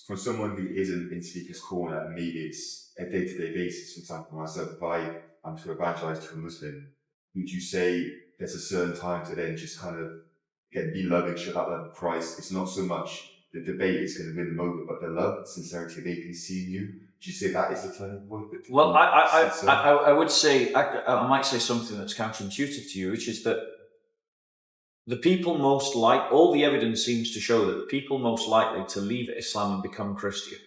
for someone who isn't in Speaker's Corner, and maybe it's a day-to-day basis, for example, myself, if I'm to evangelize to a Muslim, would you say there's a certain time to then just kind of be loving, show that love of Christ? It's not so much the debate is going to win them over, but the love, sincerity, they can see you. Do you say that is the turning point? Well, I would say, I might say something that's counterintuitive to you, which is that the people most all the evidence seems to show that the people most likely to leave Islam and become Christian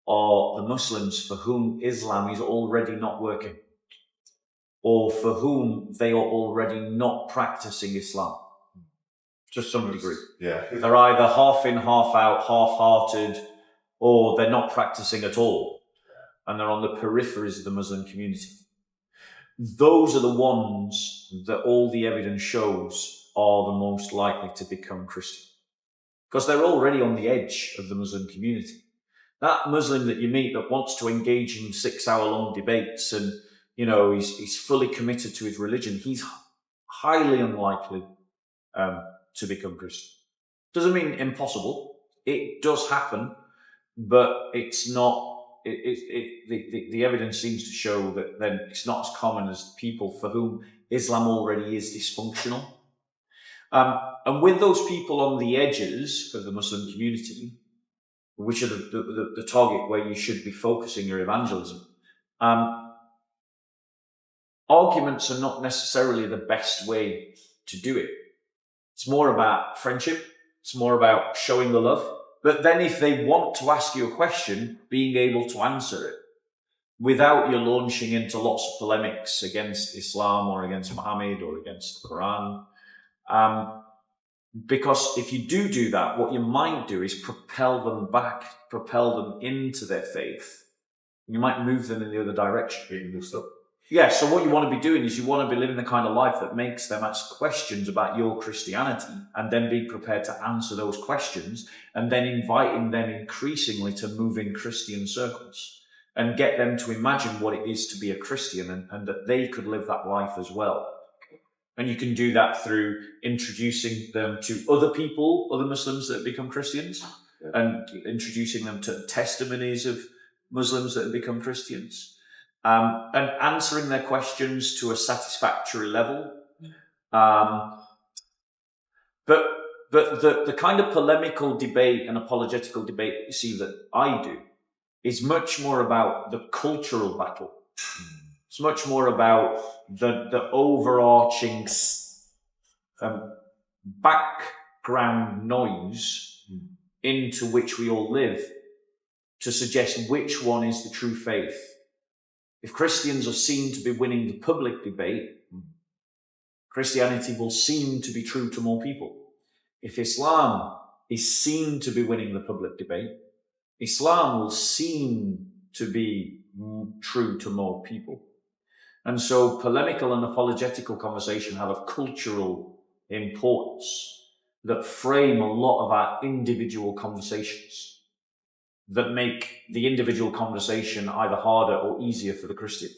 are the Muslims for whom Islam is already not working, or for whom they are already not practicing Islam to some degree. Yeah. They're either half in, half out, half-hearted, or they're not practicing at all, and they're on the peripheries of the Muslim community. Those are the ones that all the evidence shows are the most likely to become Christian, because they're already on the edge of the Muslim community. That Muslim that you meet that wants to engage in 6-hour-long debates and, he's fully committed to his religion, he's highly unlikely to become Christian. Doesn't mean impossible. It does happen, but it's not. The evidence seems to show that then it's not as common as people for whom Islam already is dysfunctional. And with those people on the edges of the Muslim community, which are the target where you should be focusing your evangelism, arguments are not necessarily the best way to do it. It's more about friendship. It's more about showing the love. But then if they want to ask you a question, being able to answer it without you launching into lots of polemics against Islam or against Muhammad or against the Quran. Because if you do that, what you might do is propel them into their faith. You might move them in the other direction. Yeah, so what you want to be doing is you want to be living the kind of life that makes them ask questions about your Christianity and then be prepared to answer those questions and then inviting them increasingly to move in Christian circles and get them to imagine what it is to be a Christian and that they could live that life as well. And you can do that through introducing them to other people, other Muslims that become Christians, and introducing them to testimonies of Muslims that have become Christians. And answering their questions to a satisfactory level. But the kind of polemical debate and apologetical debate you see that I do is much more about the cultural battle. It's much more about the overarching background noise into which we all live to suggest which one is the true faith. If Christians are seen to be winning the public debate, Christianity will seem to be true to more people. If Islam is seen to be winning the public debate, Islam will seem to be true to more people. And so polemical and apologetical conversation have a cultural importance that frame a lot of our individual conversations, that make the individual conversation either harder or easier for the Christian.